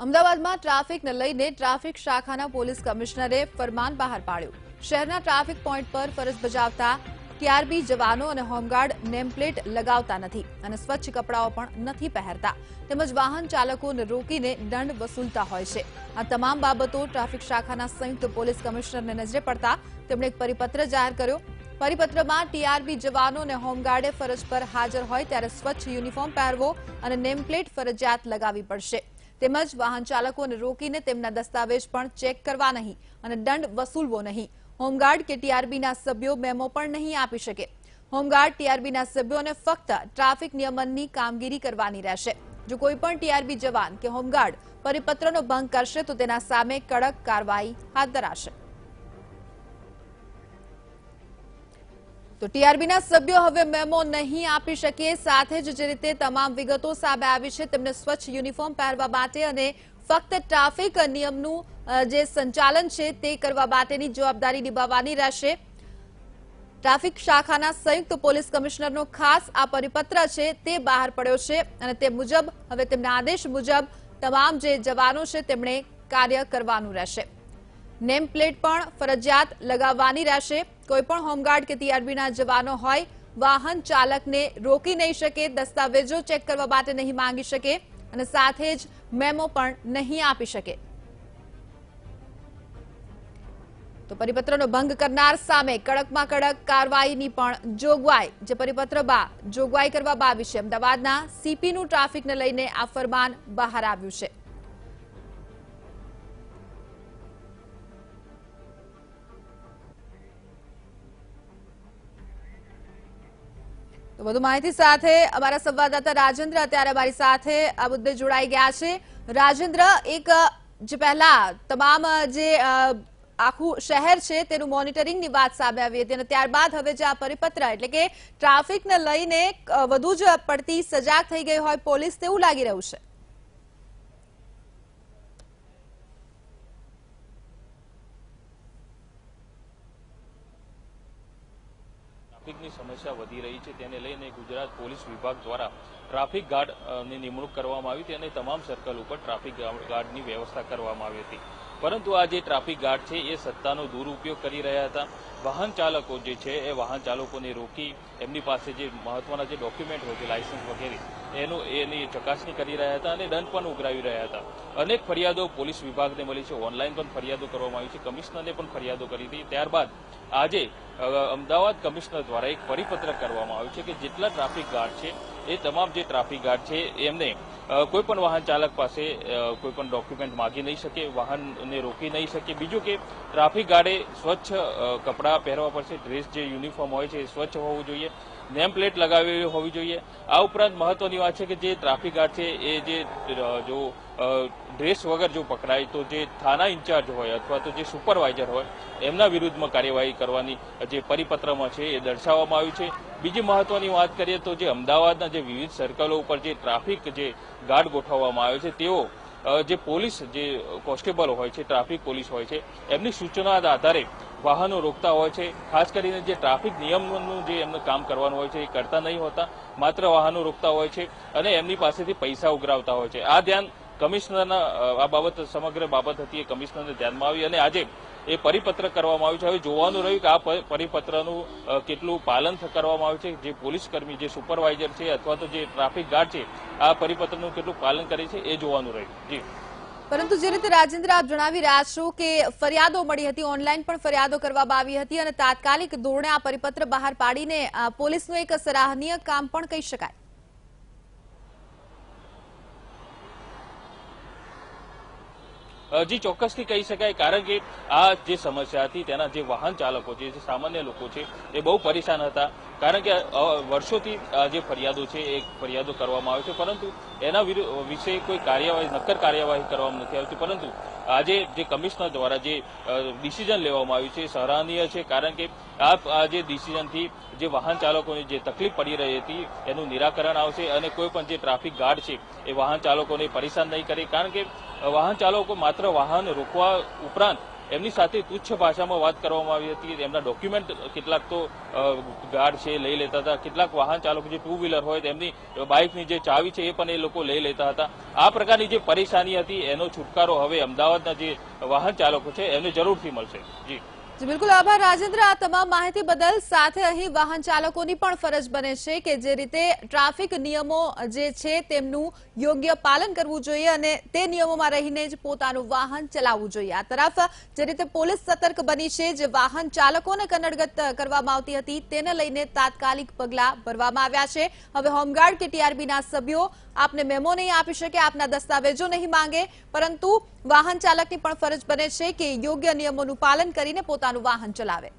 અમદાવાદમાં ટ્રાફિકને લઈને ટ્રાફિક શાખાના પોલીસ કમિશનરે ફરમાન બહાર પાડ્યું। શહેરના ટ્રાફિક પોઈન્ટ પર ફરજ બજાવતા ટીઆરબી જવાનો અને હોમગાર્ડ નેમપ્લેટ લગાવતા નથી અને સ્વચ્છ કપડાઓ પણ નથી પહેરતા તેમજ વાહન ચાલકોને રોકીને દંડ વસૂલતા હોય છે। આ તમામ બાબતો ટ્રાફિક શાખાના સંયુક્ત પોલીસ કમિશનરને નજરે પડતા તેમણે એક પરિપત્ર જાહેર કર્યો। પરિપત્રમાં ટીઆરબી જવાનો અને હોમગાર્ડે ફરજ પર હાજર હોય ત્યારે સ્વચ્છ યુનિફોર્મ પહેરવો અને નેમપ્લેટ ફરજિયાત લગાવવી પડશે તેમજ વાહન ચાલકોને રોકીને તેમના દસ્તાવેજ પણ ચેક કરવા નહીં અને દંડ વસૂલવો નહીં। હોમગાર્ડ કે ટીઆરબીના સભ્યો મેમો પણ નહીં આપી શકે। હોમગાર્ડ ટીઆરબીના સભ્યોને ફક્ત ટ્રાફિક નિયમનની કામગીરી કરવાની રહેશે। જો કોઈ પણ ટીઆરબી જવાન કે હોમગાર્ડ પરિપત્રનો ભંગ કરશે તો તેના સામે કડક કાર્યવાહી હાથ ધરાશે। તો ટીઆરબીના સભ્યો હવે મેમો નહીં આપી શકે। સાથે જ જે રીતે તમામ વિગતો સામે આવી છે તેમને સ્વચ્છ યુનિફોર્મ પહેરવા માટે અને ફક્ત ટ્રાફિક નિયમનું જે સંચાલન છે તે કરવા માટેની જવાબદારી નિભાવવાની રહેશે। ટ્રાફિક શાખાના સંયુક્ત પોલીસ કમિશનરનો ખાસ આ પરિપત્ર છે તે બહાર પડ્યો છે અને તે મુજબ હવે તેમના આદેશ મુજબ તમામ જે જવાનો છે તેમણે કાર્ય કરવાનું રહેશે। નેમ પ્લેટ પણ ફરજિયાત લગાવવાની રહેશે। કોઈપણ હોમગાર્ડ કે ટીઆરબીના જવાનો હોય વાહન ચાલકને રોકી નહીં શકે, દસ્તાવેજો ચેક કરવા માટે નહીં માંગી શકે અને સાથે જ મેમો પણ નહીં આપી શકે। તો પરિપત્રનો ભંગ કરનાર સામે કડકમાં કડક કાર્યવાહીની પણ જોગવાઈ જે પરિપત્રમાં જોગવાઈ કરવામાં આવી છે। અમદાવાદના સીપીનું ટ્રાફિકને લઈને આ ફરમાન બહાર આવ્યું છે। તો વધુ માહિતી સાથે અમારા સંવાદદાતા રાજેન્દ્ર અત્યારે અમારી સાથે આ મુદ્દે જોડાઈ ગયા છે। રાજેન્દ્ર, એક જે પહેલા તમામ જે આખું શહેર છે તેનું મોનિટરિંગની વાત સામે આવી હતી અને ત્યારબાદ હવે જે આ પરિપત્ર એટલે કે ટ્રાફિકને લઈને વધુ જ પડતી સજાગ થઈ ગઈ હોય પોલીસ તેવું લાગી રહ્યું છે। ટ્રાફિકની સમસ્યા વધી રહી છે તેને લઈને ગુજરાત પોલીસ વિભાગ દ્વારા ટ્રાફિક ગાર્ડની નિમણૂક કરવામાં આવી હતી અને તમામ સર્કલ ઉપર ટ્રાફિક ગાર્ડની વ્યવસ્થા કરવામાં આવી હતી। પરંતુ આ જે ટ્રાફિક ગાર્ડ છે એ સત્તાનો દુરુપયોગ કરી રહ્યા હતા। વાહન ચાલકો જે છે એ વાહન ચાલકોને રોકી એમની પાસે જે મહત્વના જે ડોક્યુમેન્ટ હોય છે લાયસન્સ વગેરે એની ચકાસણી કરી રહ્યા હતા અને દંડ પણ ઉઘરાવી રહ્યા હતા। અનેક ફરિયાદો પોલીસ વિભાગને મળી છે, ઓનલાઈન પણ ફરિયાદો કરવામાં આવી છે, કમિશનરને પણ ફરિયાદો કરી હતી। ત્યારબાદ આજે અમદાવાદ કમિશનર દ્વારા એક પરિપત્ર કરવામાં આવ્યું છે કે જેટલા ટ્રાફિક ગાર્ડ છે એ તમામ જે ટ્રાફિક ગાર્ડ છે એમને કોઈ પણ વાહન ચાલક પાસે કોઈ પણ ડોક્યુમેન્ટ માગી નહીં શકે, વાહનને રોકી નહીં શકે। બીજું કે ટ્રાફિક ગાર્ડે સ્વચ્છ કપડાં પહેરવા પડશે, ડ્રેસ જે યુનિફોર્મ હોય છે એ સ્વચ્છ હોવું જોઈએ, નેમ પ્લેટ લગાવેલી હોવી જોઈએ। આ ઉપરાંત મહત્વની વાત છે કે જે ટ્રાફિક ગાર્ડ છે એ જે જો ડ્રેસ વગર જો પકડાય તો જે થાના ઇન્ચાર્જ હોય અથવા તો જે સુપરવાઇઝર હોય એમના વિરુદ્ધમાં કાર્યવાહી કરવાની જે પરિપત્રમાં છે એ દર્શાવવામાં આવ્યું છે। બીજી મહત્વની વાત કરીએ તો જે અમદાવાદના જે વિવિધ સર્કલો ઉપર જે ટ્રાફિક જે ગાર્ડ ગોઠવવામાં આવે છે તેઓ જે પોલીસ જે કોન્સ્ટેબલ હોય છે, ટ્રાફિક પોલીસ હોય છે એમની સૂચનાના આધારે વાહનો રોકતા હોય છે। ખાસ કરીને જે ટ્રાફિક નિયમનું જે એમનું કામ કરવાનું હોય છે એ કરતા નહીં હોતા, માત્ર વાહનો રોકતા હોય છે અને એમની પાસેથી પૈસા ઉઘરાવતા હોય છે। આ ધ્યાન કમિશનરના આ બાબત સમગ્ર બાબત હતી એ કમિશનરને ધ્યાનમાં આવી અને આજે એ પરિપત્ર કરવામાં આવ્યું છે। હવે જોવાનું રહ્યું કે આ પરિપત્રનું કેટલું પાલન કરવામાં આવ્યું છે। જે પોલીસ કર્મી જે સુપરવાઇઝર છે અથવા તો જે ટ્રાફિક ગાર્ડ છે આ પરિપત્રનું કેટલું પાલન કરે છે એ જોવાનું રહ્યું। જી, પરંતુ જે રીતે રાજેન્દ્ર આપ જણાવી રહ્યા છો કે ફરિયાદો મળી હતી, ઓનલાઈન પણ ફરિયાદો કરવામાં આવી હતી અને તાત્કાલિક ધોરણે આ પરિપત્ર બહાર પાડીને પોલીસનું એક સરાહનીય કામ પણ કહી શકાય। જી, ચોક્કસથી કહી શકાય, કારણ કે આ જે સમસ્યા હતી તેના જે વાહન ચાલકો છે, જે સામાન્ય લોકો છે એ બહુ પરેશાન હતા। કારણ કે વર્ષોથી જે ફરિયાદો છે એ ફરિયાદો કરવામાં આવે છે પરંતુ એના વિશે કોઈ કાર્યવાહી નક્કર કાર્યવાહી કરવામાં નથી આવતી। પરંતુ આજે જે કમિશનર દ્વારા જે ડિસિઝન લેવામાં આવ્યું છે સરાહનીય છે, કારણ કે આ જે ડિસિઝનથી જે વાહન ચાલકોને જે તકલીફ પડી રહી હતી એનું નિરાકરણ આવશે અને કોઈ પણ જે ટ્રાફિક ગાર્ડ છે એ વાહન ચાલકોને પરેશાન નહીં કરે। કારણ કે વાહન ચાલકો માત્ર વાહન રોકવા ઉપરાંત એમની સાથે તુચ્છ ભાષામાં વાત કરવામાં આવી હતી। એમના ડોક્યુમેન્ટ કેટલાક તો ગાર્ડ છે લઈ લેતા હતા, કેટલાક વાહન ચાલકો જે ટુ વ્હીલર હોય તેમની બાઇકની જે ચાવી છે એ પણ એ લોકો લઈ લેતા હતા। આ પ્રકારની જે પરેશાની હતી એનો છુટકારો હવે અમદાવાદના જે વાહન ચાલકો છે એમને જરૂરથી મળશે। જી બિલકુલ આભાર રાજેન્દ્ર, આ તમામ માહિતી બદલ। સાથે અહીં વાહન ચાલકોની પણ ફરજ બને છે કે જે રીતે ટ્રાફિક નિયમો જે છે તેમનું યોગ્ય પાલન કરવું જોઈએ અને તે નિયમોમાં રહીને જ પોતાનું વાહન ચલાવવું જોઈએ। આ તરફ જે રીતે પોલીસ સતર્ક બની છે, જે વાહન ચાલકોને કનડગત કરવામાં આવતી હતી તેને લઈને તાત્કાલિક પગલાં ભરવામાં આવ્યા છે। હવે હોમગાર્ડ કે ટીઆરબીના સભ્યો આપને મેમો નહીં આપી શકે, આપના દસ્તાવેજો નહીં માંગે, પરંતુ વાહન ચાલકની પણ ફરજ બને છે કે યોગ્ય નિયમોનું પાલન કરીને પોતાનું વાહન ચલાવે।